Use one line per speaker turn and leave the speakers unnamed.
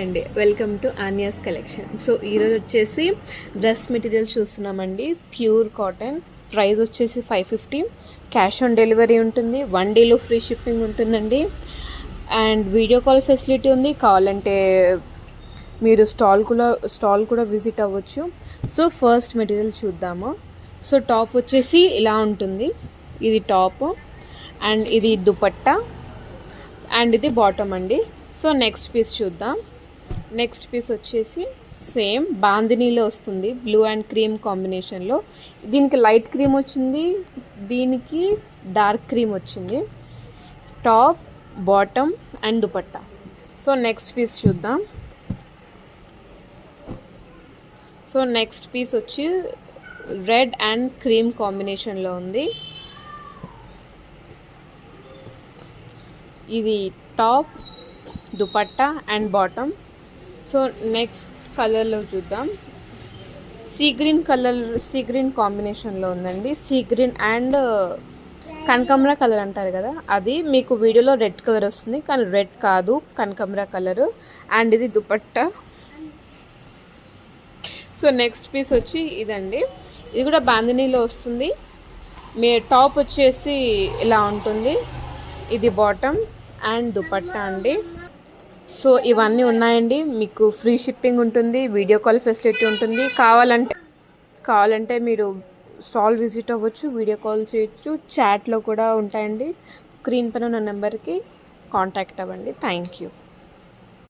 అండి welcome to ఆనియాస్ collection. So ఈరోజు వచ్చేసి డ్రెస్ మెటీరియల్స్ చూస్తున్నామండి. Pure cotton. ప్రైస్ వచ్చేసి 550. క్యాష్ ఆన్ డెలివరీ ఉంటుంది. 1 డేలో ఫ్రీ షిప్పింగ్ ఉంటుందండి. అండ్ వీడియో కాల్ ఫెసిలిటీ ఉంది. కావాలంటే మీరు స్టాల్ కూడా విజిట్ అవ్వచ్చు. సో ఫస్ట్ మెటీరియల్ చూద్దాము. సో టాప్ వచ్చేసి ఇలా ఉంటుంది. ఇది టాప్ అండ్ ఇది దుపట్టా అండ్ ఇది బాటమ్ అండి. సో నెక్స్ట్ పీస్ చూద్దాం. నెక్స్ట్ పీస్ వచ్చేసి సేమ్ బాందినీలో వస్తుంది, బ్లూ అండ్ క్రీమ్ కాంబినేషన్లో. దీనికి లైట్ క్రీమ్ వచ్చింది, దీనికి డార్క్ క్రీమ్ వచ్చింది. Top, bottom and dupatta. So next piece చూద్దాం. సో నెక్స్ట్ పీస్ వచ్చి రెడ్ అండ్ క్రీమ్ కాంబినేషన్లో ఉంది. ఇది top, dupatta and bottom. So next కలర్లో చూద్దాం. సీ గ్రీన్ కాంబినేషన్లో ఉందండి. సీ గ్రీన్ అండ్ కనకాంబరా కలర్ అంటారు కదా, అది మీకు వీడియోలో రెడ్ కలర్ వస్తుంది కానీ రెడ్ కాదు, కనకాంబరా కలరు. అండ్ ఇది దుపట్టా. సో నెక్స్ట్ పీస్ వచ్చి ఇదండి. ఇది కూడా బాందినీలో వస్తుంది. మీ టాప్ వచ్చేసి ఇలా ఉంటుంది. ఇది బాటమ్ అండ్ దుపట్టా అండి. సో ఇవన్నీ ఉన్నాయండి. మీకు ఫ్రీ షిప్పింగ్ ఉంటుంది, వీడియో కాల్ ఫెసిలిటీ ఉంటుంది. కావాలంటే మీరు స్టాల్ విజిట్ అవ్వచ్చు, వీడియో కాల్ చేయొచ్చు, చాట్లో కూడా ఉంటాయండి. స్క్రీన్ పైన ఉన్న నెంబర్కి కాంటాక్ట్ అవ్వండి. Thank you.